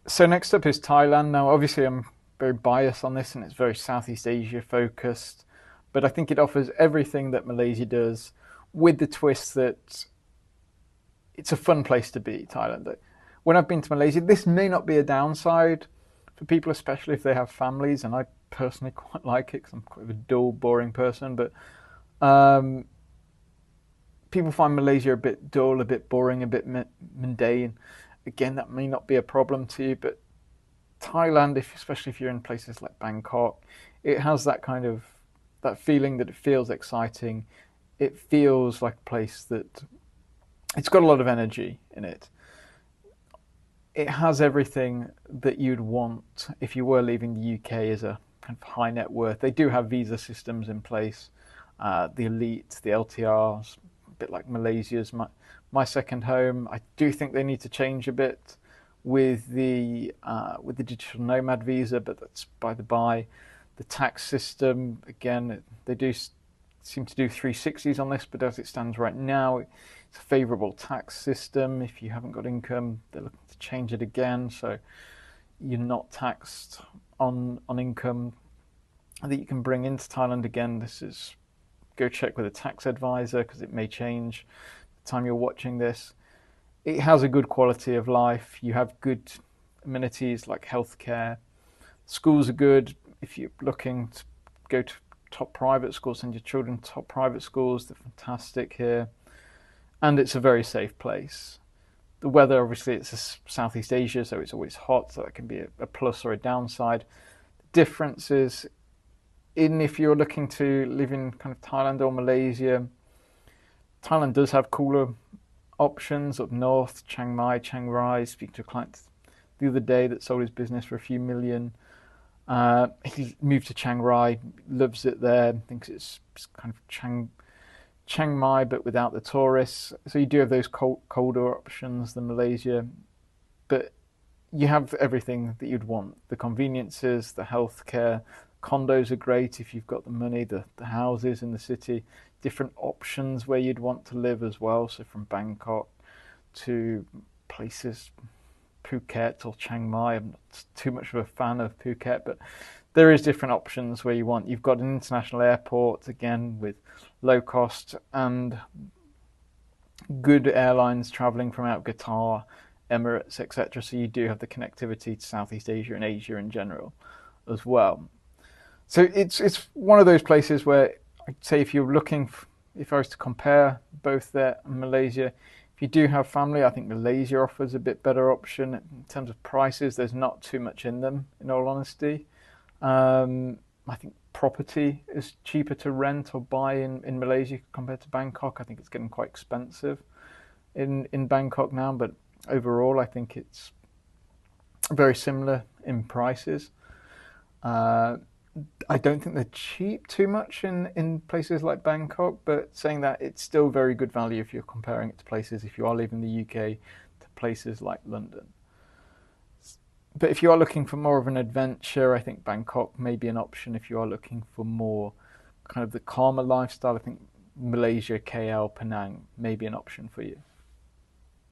So next up is Thailand. Now, obviously, I'm very biased on this, and it's very Southeast Asia focused, but I think it offers everything that Malaysia does, with the twist that it's a fun place to be. Thailand. When I've been to Malaysia, this may not be a downside for people, especially if they have families, and I personally quite like it because I'm quite a dull, boring person. But um, people find Malaysia a bit dull, a bit boring, a bit mundane. Again, that may not be a problem to you, but Thailand, especially if you're in places like Bangkok, it has that kind of that feeling that it feels exciting. It feels like a place that it's got a lot of energy in it. It has everything that you'd want if you were leaving the UK as a kind of high net worth. They do have visa systems in place, the elite, the LTRs, a bit like Malaysia's my second home. I do think they need to change a bit with the digital nomad visa, but that's by the by. The tax system, again, they do seem to do 360s on this, but as it stands right now, it's a favourable tax system. If you haven't got income, they're looking to change it again, so you're not taxed on income that you can bring into Thailand. Again, this is go check with a tax advisor because it may change the time you're watching this. It has a good quality of life. You have good amenities like healthcare. Schools are good. If you're looking to go to top private schools, send your children to top private schools, they're fantastic here. And it's a very safe place. The weather, obviously, it's a Southeast Asia, so it's always hot, so that can be a plus or a downside. The difference is in if you're looking to live in kind of Thailand or Malaysia, Thailand does have cooler options up north, Chiang Mai, Chiang Rai. Speaking to a client the other day that sold his business for a few million. He moved to Chiang Rai, loves it there, thinks it's kind of Chiang Mai but without the tourists. So you do have those colder options than Malaysia, but you have everything that you'd want. The conveniences, the healthcare, condos are great if you've got the money, the houses in the city, different options where you'd want to live as well. So from Bangkok to places Phuket or Chiang Mai. I'm not too much of a fan of Phuket, but there is different options where you want. You've got an international airport, again, with low cost and good airlines traveling from out Qatar, Emirates, etc. So you do have the connectivity to Southeast Asia and Asia in general as well. So it's one of those places where I'd say if you're looking, if I was to compare both there and Malaysia, if you do have family, I think Malaysia offers a bit better option in terms of prices. There's not too much in them, in all honesty. I think property is cheaper to rent or buy in Malaysia compared to Bangkok. I think it's getting quite expensive in Bangkok now, but overall, I think it's very similar in prices. I don't think they're cheap too much in places like Bangkok, but saying that, it's still very good value if you're comparing it to places, if you are leaving the UK, to places like London. But if you are looking for more of an adventure, I think Bangkok may be an option. If you are looking for more kind of the calmer lifestyle, I think Malaysia, KL, Penang may be an option for you.